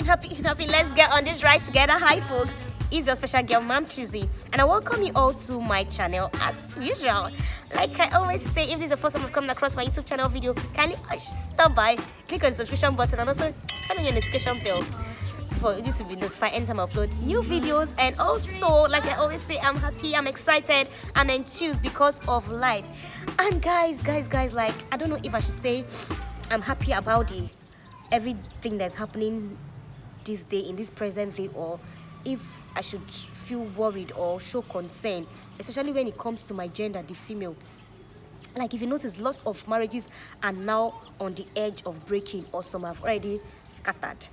happy. Let's get on this ride together. Hi, folks. It's your special girl, Mom Chizzy, and I welcome you all to my channel as usual. Like I always say, if this is the first time you've come across my YouTube channel video, kindly stop by, click on the subscription button, and also turn on your notification bell for you to be notified anytime I upload new videos. And also, like I always say, I'm happy, I'm excited, I'm enthused because of life. And guys, like I don't know if I should say I'm happy about everything that's happening this day in this present day, or if I should feel worried or show concern, especially when it comes to my gender, the female. Like if you notice, lots of marriages are now on the edge of breaking, or some have already scattered.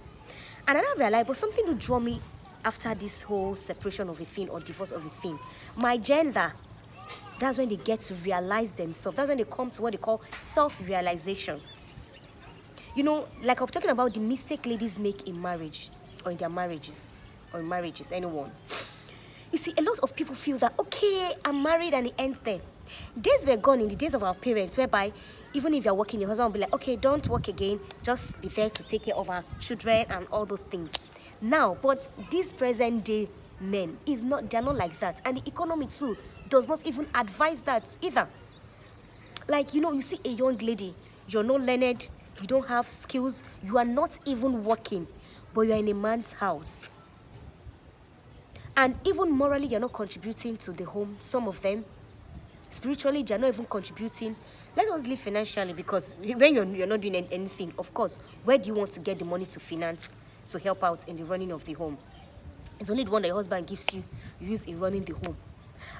And I don't realize, but something to draw me after this whole separation of a thing or divorce of a thing. My gender, that's when they get to realize themselves. That's when they come to what they call self-realization. You know, like I'm talking about the mistake ladies make in marriage, or in their marriages, or in marriages, anyone. You see, a lot of people feel that, okay, I'm married and it ends there. Days were gone in the days of our parents, whereby even if you're working, your husband will be like, okay, don't work again, just be there to take care of our children and all those things. Now, but these present day men, they're not like that. And the economy too does not even advise that either. Like, you know, you see a young lady, you're not learned, you don't have skills, you are not even working, but you're in a man's house. And even morally, you're not contributing to the home. Some of them, spiritually, they're not even contributing. Let us live financially, because when you're not doing anything, of course, where do you want to get the money to finance, to help out in the running of the home? It's only the one that your husband gives you, you use in running the home.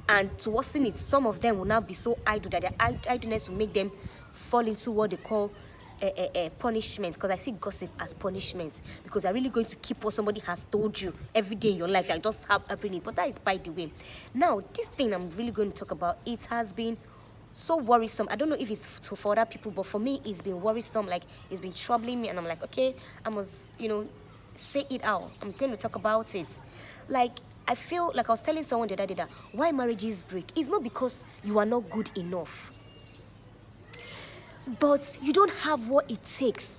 And to worsen it, some of them will now be so idle that their idleness will make them fall into what they call punishment. Because I see gossip as punishment, because they're really going to keep what somebody has told you every day in your life. I just have happening, but that is by the way. Now, this thing I'm really going to talk about, it has been so worrisome. I don't know if it's for other people, but for me, it's been worrisome. Like, it's been troubling me, and I'm like, okay, I must, say it out. I'm going to talk about it. Like, I feel like I was telling someone the other day that why marriages break, it's not because you are not good enough, but you don't have what it takes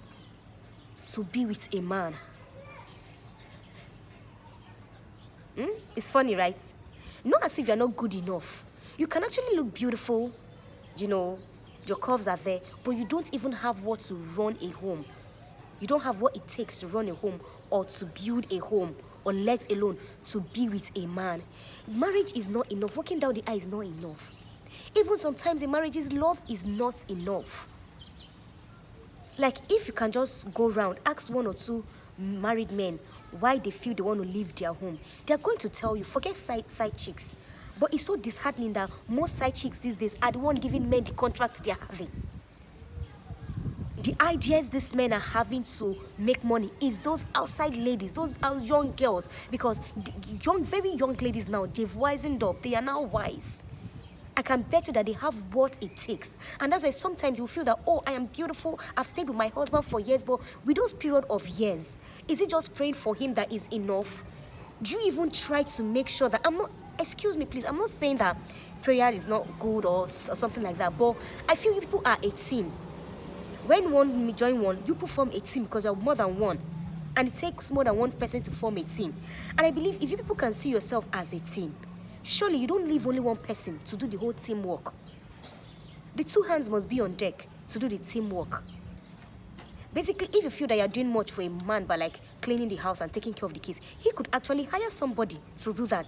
to be with a man. It's funny, right? Not as if you're not good enough. You can actually look beautiful, your curves are there, but you don't even have what to run a home. You don't have what it takes to run a home, or to build a home, or let alone to be with a man. Marriage is not enough. Walking down the aisle is not enough. Even sometimes in marriages, love is not enough. Like, if you can just go around, ask one or two married men why they feel they want to leave their home, they're going to tell you, forget side chicks. But it's so disheartening that most side chicks these days are the one giving men the contract they're having. The ideas these men are having to make money is those outside ladies, those young girls. Because very young ladies now, they've wisened up. They are now wise. I can bet you that they have what it takes. And that's why sometimes you feel that, oh, I am beautiful, I've stayed with my husband for years, but with those period of years, is it just praying for him that is enough? Do you even try to make sure that, excuse me please, I'm not saying that prayer is not good or something like that, but I feel you people are a team. When one join one, you people form a team, because you're more than one. And it takes more than one person to form a team. And I believe if you people can see yourself as a team, surely you don't leave only one person to do the whole teamwork. The two hands must be on deck to do the teamwork. Basically, if you feel that you're doing much for a man by like cleaning the house and taking care of the kids, he could actually hire somebody to do that.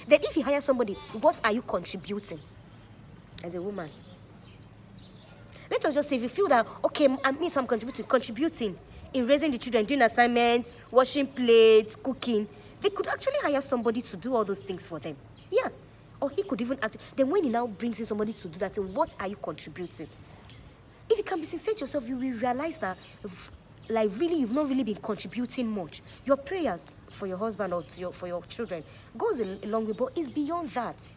Then if he hires somebody, what are you contributing as a woman? Let us just say, if you feel that, okay, I'm contributing in raising the children, doing assignments, washing plates, cooking, they could actually hire somebody to do all those things for them. Yeah. Or he could even actually, then when he now brings in somebody to do that, then what are you contributing? If you can be sincere to yourself, you will realize that, like, really, you've not really been contributing much. Your prayers for your husband or for your children goes a long way, but it's beyond that.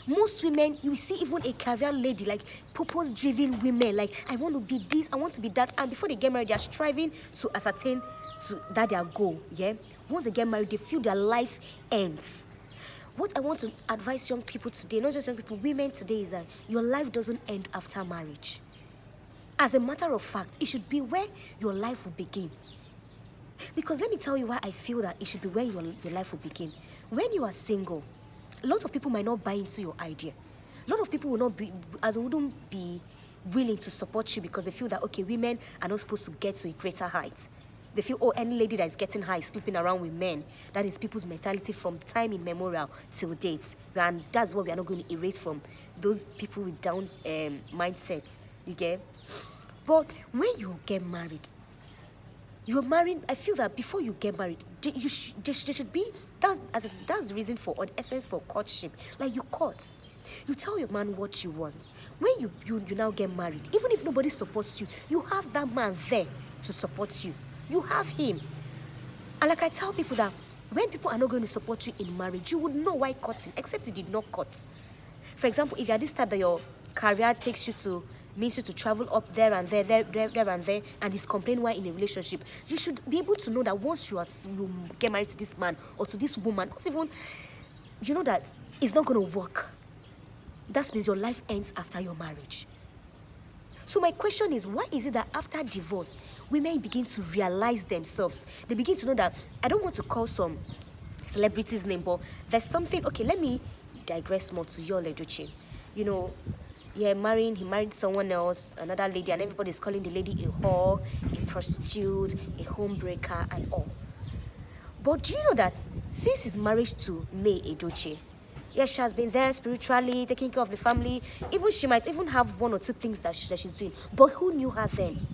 Most women, you see even a career lady, like purpose-driven women, like, I want to be this, I want to be that, and before they get married, they are striving to ascertain to that their goal, yeah? Once they get married, they feel their life ends. What I want to advise young people today, not just young people, women today, is that your life doesn't end after marriage. As a matter of fact, it should be where your life will begin. Because let me tell you why I feel that it should be when your life will begin. When you are single, a lot of people might not buy into your idea. A lot of people will not be, as wouldn't be willing to support you because they feel that, okay, women are not supposed to get to a greater height. They feel, oh, any lady that is getting high, sleeping around with men. That is people's mentality from time immemorial till date. And that's what we are not going to erase from those people with down mindsets. You get? But when you get married, you're married, I feel that before you get married, there should be, that's the reason for, or the essence for courtship. Like you court. You tell your man what you want. When you now get married, even if nobody supports you, you have that man there to support you. You have him. And like I tell people that when people are not going to support you in marriage, you would know why cutting, except you did not cut. For example, if you are this type that your career means you to travel up there and there, and he's complaining while in a relationship, you should be able to know that once you get married to this man or to this woman, not even, you know that it's not going to work. That means your life ends after your marriage. So my question is, why is it that after divorce, women begin to realize themselves? They begin to know that, I don't want to call some celebrities' name, but there's something, okay, let me digress more to your Edochie. You know, he married someone else, another lady, and everybody's calling the lady a whore, a prostitute, a homebreaker, and all. But do you know that since his marriage to May Edochie, yes, she has been there spiritually, taking care of the family. Even she might even have one or two things that she's doing. But who knew her then?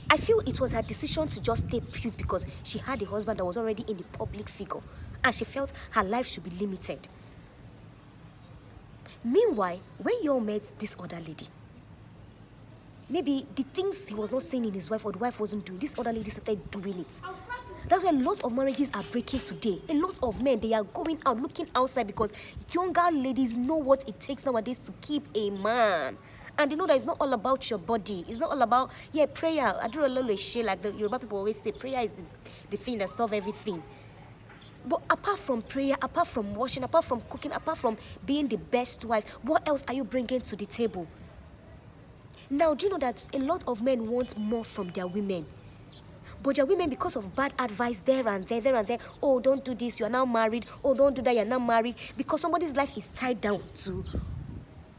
I feel it was her decision to just stay put because she had a husband that was already in the public figure. And she felt her life should be limited. Meanwhile, when you all met this other lady, maybe the things he was not seeing in his wife or the wife wasn't doing, this other lady started doing it. That's why a lot of marriages are breaking today. A lot of men, they are going out, looking outside because younger ladies know what it takes nowadays to keep a man. And they know that it's not all about your body. It's not all about, yeah, prayer. I do a little shit like the Yoruba people always say, prayer is the thing that solves everything. But apart from prayer, apart from washing, apart from cooking, apart from being the best wife, what else are you bringing to the table? Now, do you know that a lot of men want more from their women? But their women, because of bad advice there and there, oh, don't do this, you are now married, oh, don't do that, you're now married, because somebody's life is tied down to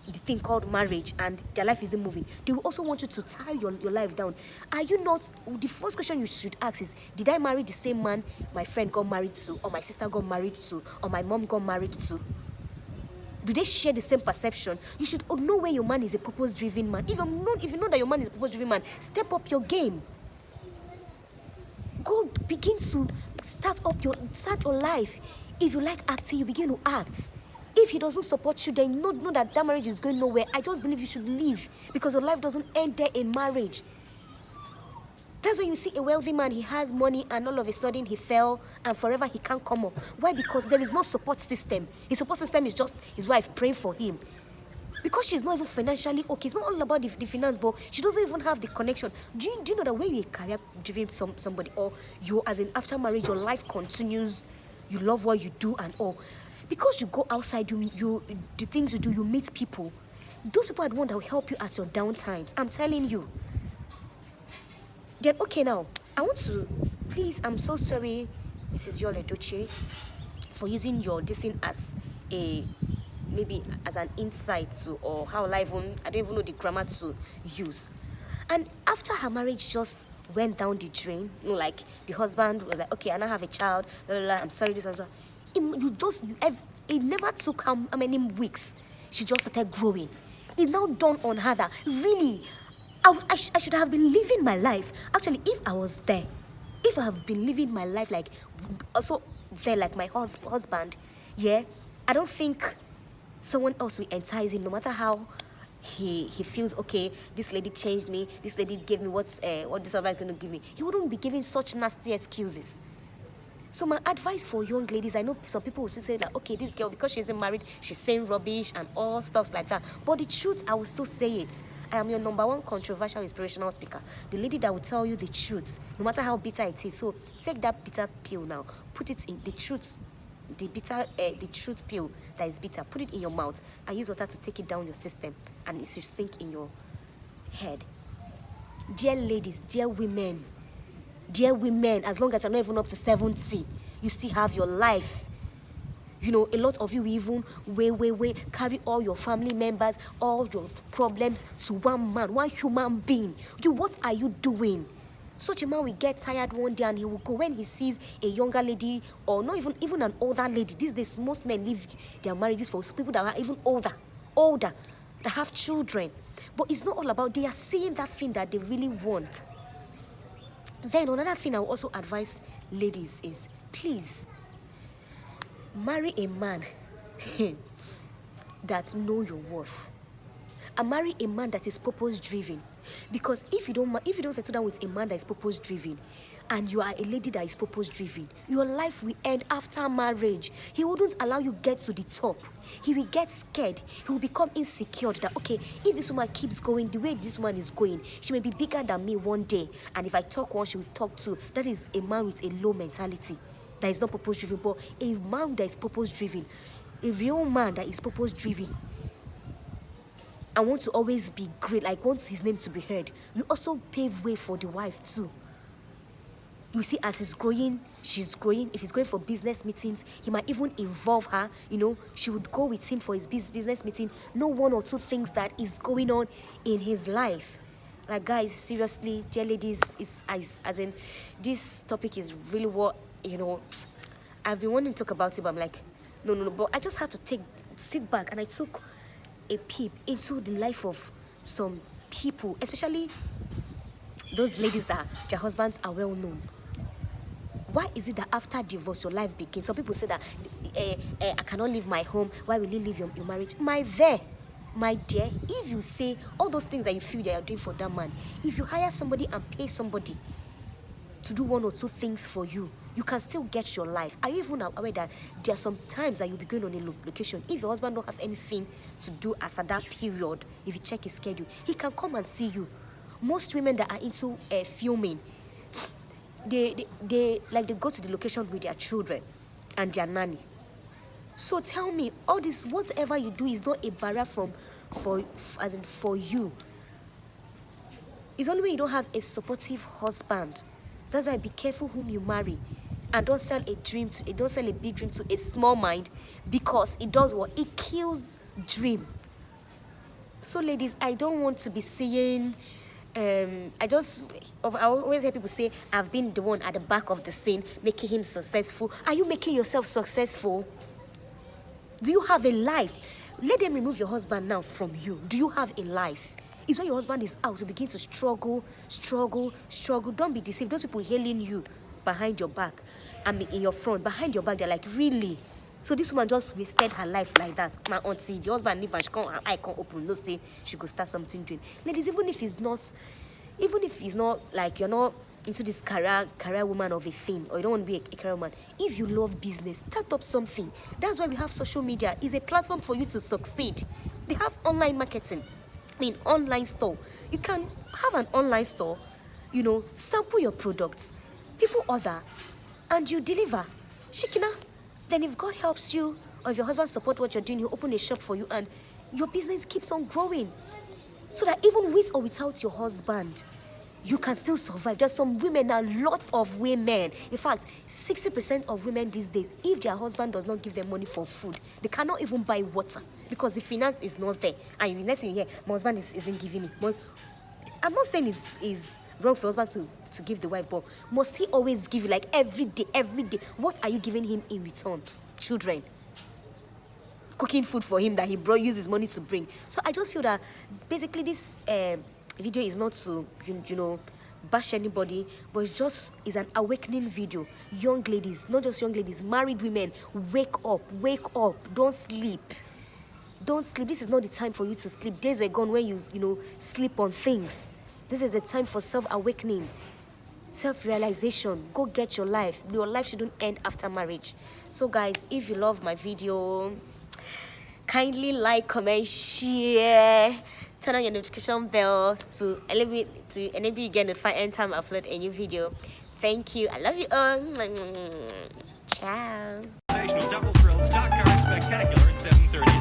the thing called marriage and their life isn't moving. They will also want you to tie your life down. Are you not, the first question you should ask is, did I marry the same man my friend got married to, or my sister got married to, or my mom got married to? Do they share the same perception? You should know when your man is a purpose-driven man. If you know that your man is a purpose-driven man, step up your game. Go begin to start your life. If you like acting, you begin to act. If he doesn't support you, then know that marriage is going nowhere. I just believe you should leave because your life doesn't end there in marriage. That's when you see a wealthy man, he has money and all of a sudden he fell and forever he can't come up. Why? Because there is no support system. His support system is just his wife praying for him. Because she's not even financially okay. It's not all about the finance, but she doesn't even have the connection. Do you know that when you're a career-driven somebody, or you as in after marriage, your life continues, you love what you do and all. Because you go outside, the things you do, you meet people. Those people are the ones that will help you at your down times. I'm telling you. Then, okay, now, I want to, please, I'm so sorry, Mrs. Yul Edochie, for using your this thing as maybe as an insight to, or how I don't even know the grammar to use. And after her marriage just went down the drain, like the husband was like, okay, I now have a child, blah, blah, blah, I'm sorry, this one. It never took how many weeks. She just started growing. It now dawned on her that really, I should have been living my life. Actually, if I was there, if I have been living my life like also there like my husband, yeah, I don't think someone else will entice him, no matter how he feels, okay, this lady changed me, this lady gave me what this other is going to give me. He wouldn't be giving such nasty excuses. So my advice for young ladies, I know some people will say that, okay, this girl, because she isn't married, she's saying rubbish and all stuff like that. But the truth, I will still say it. I am your #1 controversial inspirational speaker. The lady that will tell you the truth, no matter how bitter it is. So take that bitter pill now, put it in the truth, the truth pill that is bitter, put it in your mouth and use water to take it down your system and it should sink in your head. Dear ladies, dear women, Dear women, as long as you're not even up to 70, you still have your life. You know, a lot of you even carry all your family members, all your problems to one man, one human being. What are you doing? Such a man will get tired one day and he will go when he sees a younger lady, or not even an older lady. These days, most men leave their marriages for people that are even older, that have children. But it's not all about, they are seeing that thing that they really want. Then another thing I will also advise ladies is, please, marry a man that know your worth. And marry a man that is purpose-driven. Because if you don't settle down with a man that is purpose-driven, and you are a lady that is purpose-driven, your life will end after marriage. He wouldn't allow you get to the top. He will get scared. He will become insecure that, okay, if this woman keeps going the way this woman is going, she may be bigger than me one day. And if I talk one, she will talk two. That is a man with a low mentality. That is not purpose-driven. But a man that is purpose-driven, a real man that is purpose-driven, I want to always be great, like wants his name to be heard, we also pave way for the wife too. You see, as he's growing, she's growing. If he's going for business meetings, he might even involve her. You know, she would go with him for his business meeting, know one or two things that is going on in his life. Like, guys, seriously, dear ladies, as in, this topic is really what, you know, I've been wanting to talk about it, but I'm like, no, but I just had to sit back, and I took a peep into the life of some people, especially those ladies that their husbands are well known. Why is it that after divorce your life begins? Some people say that I cannot leave my home. Why will you leave your marriage? My dear, if you say all those things that you feel that you're doing for that man, if you hire somebody and pay somebody to do one or two things for you, you can still get your life. Are you even aware that there are some times that you'll be going on a location? If your husband don't have anything to do as at that period, if you check his schedule, he can come and see you. Most women that are into filming, they go to the location with their children and their nanny. So tell me, all this, whatever you do is not a barrier for you. It's only when you don't have a supportive husband. That's why be careful whom you marry. And don't sell a big dream to a small mind, because it does what? It kills dream. So ladies, I don't want to be seeing, I always hear people say, I've been the one at the back of the scene making him successful. Are you making yourself successful? Do you have a life? Let them remove your husband now from you. Do you have a life? It's when your husband is out, you begin to struggle. Don't be deceived. Those people hailing you behind your back, in your front, behind your back, they're like, really? So this woman just wasted her life like that. Now until the husband leave and she can't, her eye can't open, no say she go start something doing. Ladies, even if it's not like you're not into this career woman of a thing, or you don't want to be a career woman, if you love business, start up something. That's why we have social media. It's a platform for you to succeed. They have online marketing. Online store. You can have an online store, you know, sample your products, people order, and you deliver. Shikina. Then if God helps you, or if your husband supports what you're doing, he'll open a shop for you, and your business keeps on growing. So that even with or without your husband, you can still survive. There's some women, now lots of women. In fact, 60% of women these days, if their husband does not give them money for food, they cannot even buy water because the finance is not there. And the next thing you hear, my husband isn't giving me. But I'm not saying it's wrong for husband to give the wife, but must he always give you, like, every day? What are you giving him in return? Children. Cooking food for him that he used his money to bring. So I just feel that basically this video is not to, you know, bash anybody, but it's an awakening video. Young ladies, not just young ladies, married women, wake up, don't sleep. This is not the time for you to sleep. Days were gone when you sleep on things. This is a time for self-awakening, self-realization. Go get your life. Your life shouldn't end after marriage. So guys, if you love my video, kindly like, comment, share, turn on your notification bell to enable you get notified anytime I upload a new video. Thank you. I love you all. Ciao. Double thrill stock car spectacular at 7:30.